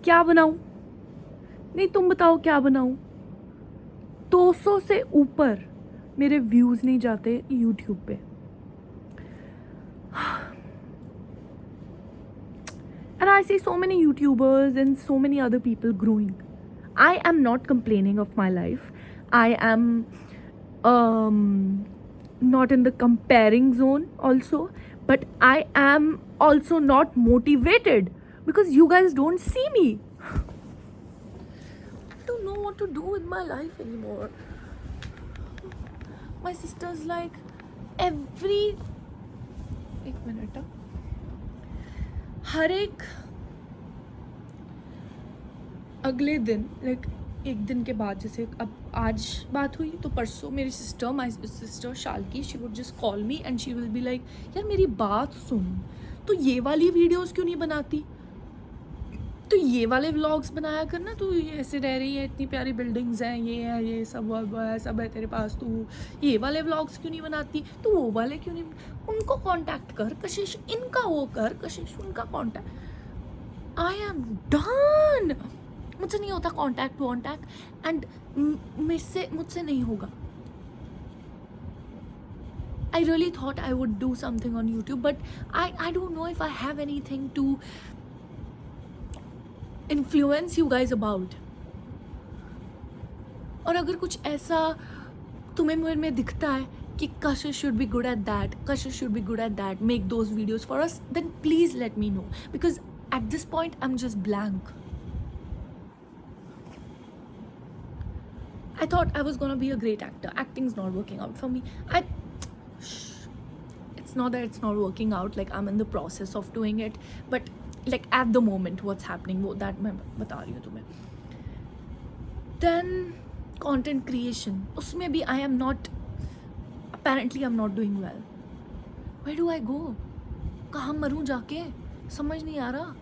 क्या बनाऊं? नहीं तुम बताओ क्या बनाऊं? 200 से ऊपर मेरे व्यूज़ नहीं जाते यूट्यूब पे. And I see so many YouTubers and so many other people growing. I am not complaining of my life. I am not in the comparing zone also, but I am also not motivated because you guys don't see me. I don't know what to do with my life anymore. My sister's like every एक minute हर एक अगले दिन like एक दिन के बाद, जैसे अब आज बात हुई तो परसों मेरी sister, my sister Shalki, she would just call me and she will be like यार मेरी बात सुन, तो ये वाली वीडियोस क्यों नहीं बनाती, तो ये वाले व्लॉग्स बनाया करना, तू ये ऐसे रह रही है, इतनी प्यारी बिल्डिंग्स हैं, ये है, ये सब है तेरे पास, तू ये वाले व्लॉग्स क्यों नहीं बनाती, तू वो वाले क्यों नहीं, उनको कांटेक्ट कर कशिश, इनका वो कर कशिश, उनका कांटेक्ट. I am done. मुझसे नहीं होता कांटेक्ट एंड मुझसे नहीं होगा. I really thought I would do something on YouTube, but I don't know if I have anything to influence you guys about. और अगर कुछ ऐसा तुम्हें मेरे में दिखता है कि Kashish should be good at that, Kashish should be good at that, make those videos for us, then please let me know, because at this point I'm just blank. I thought I was gonna be a great actor. Acting's not working out for me. It's not that it's not working out, like I'm in the process of doing it, but like at the moment what's happening, वो that मैं बता रही हूँ तुम्हें. Then content creation, उसमें भी I am not, apparently I'm not doing well. Where do I go? कहाँ मरूँ जाके? समझ नहीं आ रहा.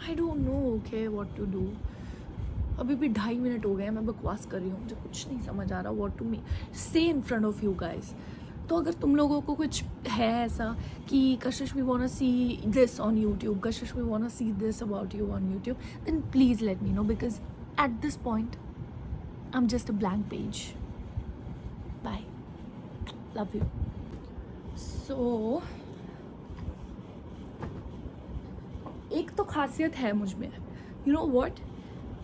I don't know, okay, what to do. अभी भी 2.5 मिनट हो गए हैं, मैं बकवास कर रही हूँ, मुझे कुछ नहीं समझ आ रहा what to say in front of you guys. तो अगर तुम लोगों को कुछ है ऐसा कि Kashish we wanna see this on YouTube, Kashish we wanna see this about you on YouTube, then please let me know, because at this point I'm just a blank page. Bye. Love you. So एक तो खासियत है मुझ में, you know what,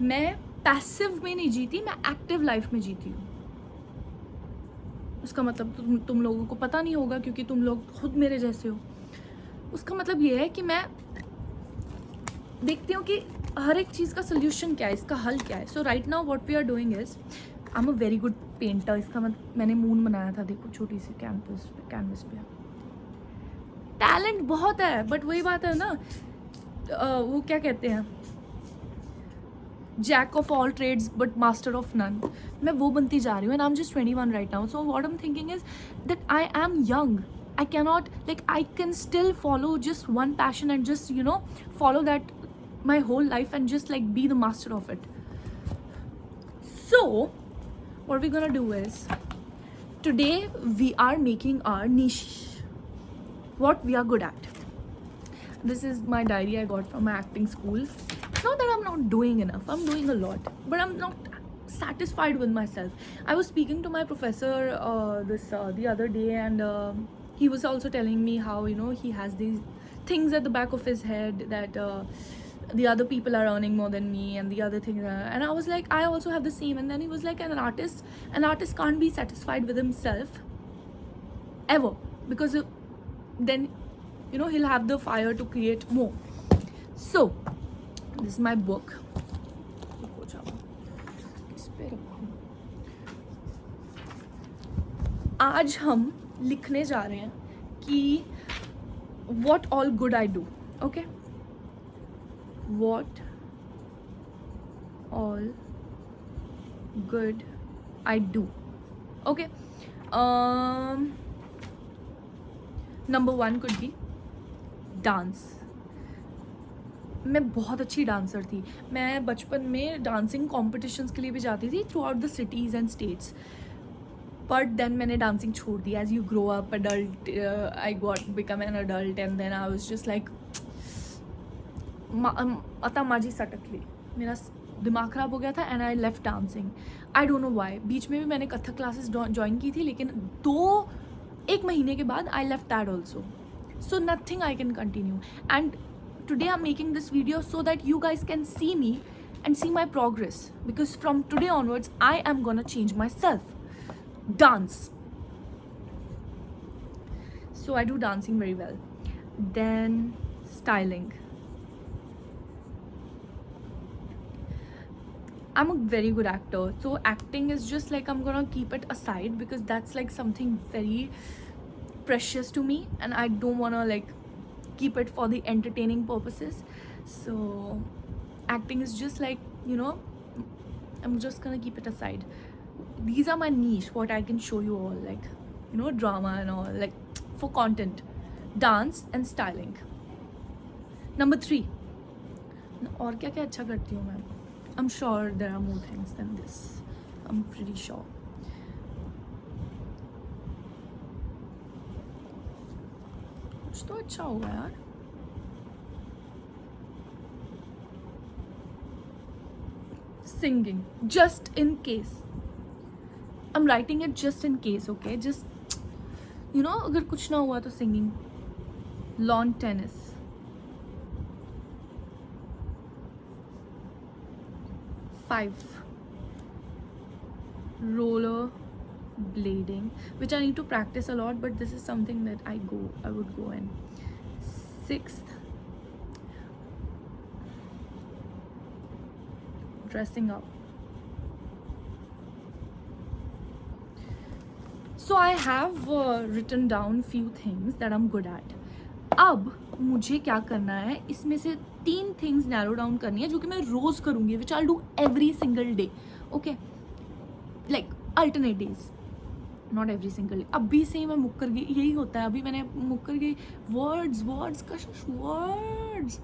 मैं passive में नहीं जीती, मैं एक्टिव लाइफ में जीती हूँ. उसका मतलब तुम लोगों को पता नहीं होगा क्योंकि तुम लोग खुद मेरे जैसे हो. उसका मतलब ये है कि मैं देखती हूँ कि हर एक चीज़ का सोल्यूशन क्या है, इसका हल क्या है. So right now what we are doing is, I am a very good painter. इसका मतलब मैंने मून बनाया था, देखो छोटी सी कैनवस पे. टैलेंट बहुत है, बट वही बात है ना, वो क्या कहते हैं, jack of all trades but master of none. मैं वो बनती जा रही हूँ and I am just 21 right now. So what I am thinking is that I am young. I cannot, like I can still follow just one passion and just, you know, follow that my whole life and just like be the master of it. So what we're gonna do is, today we are making our niche, what we are good at. This is my diary I got from my acting school. It's not that I'm not doing enough, I'm doing a lot, but I'm not satisfied with myself. I was speaking to my professor the other day, and he was also telling me how, you know, he has these things at the back of his head that the other people are earning more than me and the other things are, and I was like, I also have the same. And then he was like, an artist can't be satisfied with himself ever, because then, you know, he'll have the fire to create more. So this is my book. आज हम लिखने जा रहे हैं कि what all good I do. Okay, what all good I do. Okay, number 1 could be dance. मैं बहुत अच्छी डांसर थी. मैं बचपन में डांसिंग कॉम्पिटिशन्स के लिए भी जाती थी throughout the cities and states. But then मैंने डांसिंग छोड़ दी. As you grow up adult, I got become an adult and then I was just like आता माझी सटकली, मेरा दिमाग ख़राब हो गया था and I left dancing. I don't know why. बीच में भी मैंने कथक क्लासेस ज्वाइन की थी, लेकिन एक महीने के बाद I left that also. So nothing I can continue. And today I'm making this video so that you guys can see me and see my progress, because from today onwards I am gonna change myself. Dance. So I do dancing very well. Then styling. I'm a very good actor, so acting is just like I'm gonna keep it aside because that's like something very precious to me and I don't wanna like keep it for the entertaining purposes. So acting is just like, you know, I'm just gonna keep it aside. These are my niche, what I can show you all, like, you know, drama and all, like for content. Dance and styling. Number 3. और क्या क्या अच्छा करती हूँ मैं? I'm sure there are more things than this. I'm pretty sure. कुछ तो अच्छा होगा यार. Singing, just in case. I'm writing it just in case, okay? Just, you know, अगर कुछ ना हुआ तो singing. Lawn tennis. 5. Roller blading, which I need to practice a lot, but this is something that I would go in. 6th, dressing up. So I have written down few things that I'm good at. अब मुझे क्या करना है, इसमें से 3 things narrow down करनी है जो कि मैं रोज करूँगी, which I'll do every single day. Okay, like alternate days. Not every single day. अभी से ही मैं मुक्कर गई, यही होता है. अभी मैंने मुक्कर गई. Words, Kashish, words.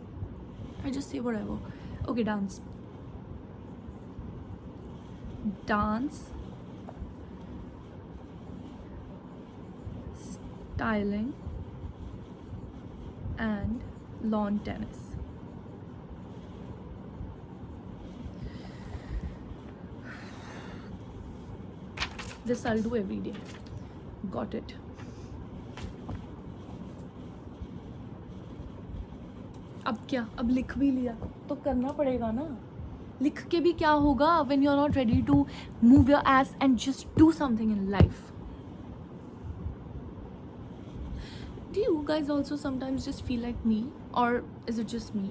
I just say whatever. Okay, dance. Styling and lawn tennis. This I'll do every day. Got it. अब क्या, अब लिख भी लिया तो करना पड़ेगा ना. लिख के भी क्या होगा when you're not ready to move your ass and just do something in life. Do you guys also sometimes just feel like me, or is it just me?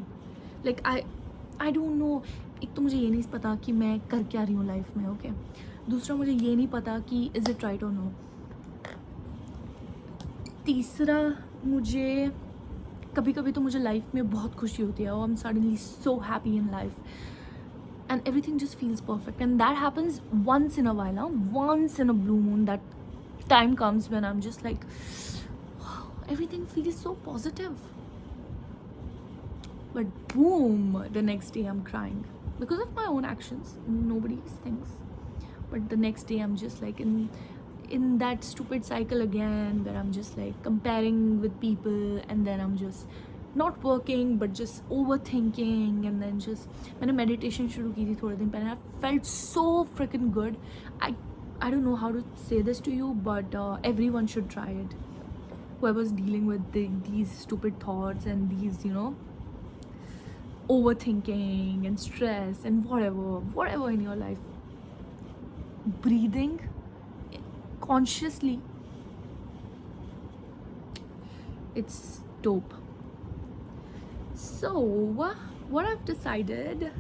Like I don't know. एक तो मुझे ये नहीं पता कि मैं कर क्या रही हूँ लाइफ में, ओके. दूसरा मुझे ये नहीं पता कि इज़ इट राइट और नो. तीसरा, मुझे कभी कभी तो मुझे लाइफ में बहुत खुशी होती है. I am suddenly so happy in life and everything just feels perfect, and that happens once in a while, once in a blue moon. That time comes when I'm just like, wow, everything feels so positive. But boom, the next day I'm crying because of my own actions, nobody's things. But the next day I'm just like in that stupid cycle again, where I'm just like comparing with people, and then I'm just not working but just overthinking. And then just मैंने meditation शुरू की थी थोड़े दिन पहले. I felt so freaking good. I don't know how to say this to you, but everyone should try it. Whoever's dealing with these stupid thoughts and these, you know, overthinking and stress and whatever in your life, breathing consciously, it's dope. So what I've decided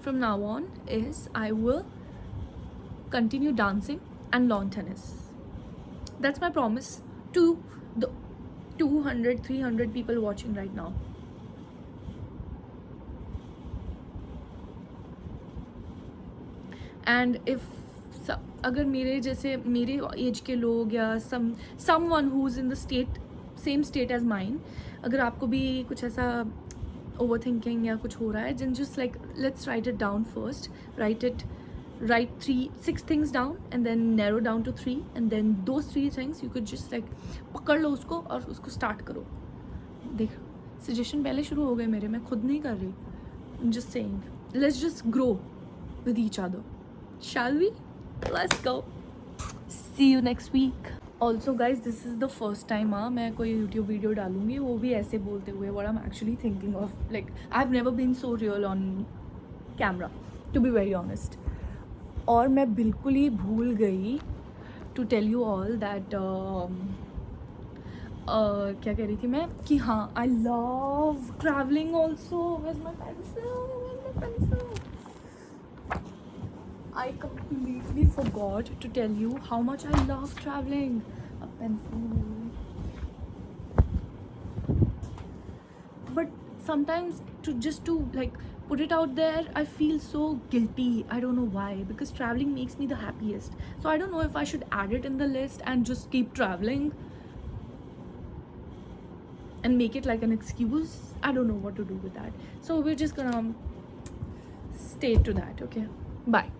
from now on is I will continue dancing and lawn tennis. That's my promise to the 200-300 people watching right now. And if अगर मेरे जैसे मेरे as के लोग या someone who's in the same state as mine, अगर आपको भी कुछ ऐसा ओवर थिंकिंग या कुछ हो रहा है, then just like let's write it down first. Write write 6 things down and then narrow down to 3, and then those 3 things you could just like पकड़ लो उसको और उसको start करो. देख suggestion पहले शुरू हो गए मेरे, मैं खुद नहीं कर रही. I'm just saying, let's just grow with each other. Shall we? Let's go. See you next week. Also guys, this is the first time मैं कोई YouTube video डालूँगी, वो भी ऐसे बोलते हुए what I'm actually thinking of. Like I've never been so real on camera, to be very honest. और मैं बिल्कुल ही भूल गई to tell you all that क्या कह रही थी मैं कि हाँ, I love traveling also. Where's my pencil? I completely forgot to tell you how much I love traveling. A pencil. But sometimes to like put it out there, I feel so guilty. I don't know why, because traveling makes me the happiest. So I don't know if I should add it in the list and just keep traveling and make it like an excuse. I don't know what to do with that. So we're just gonna stay to that, okay? Bye.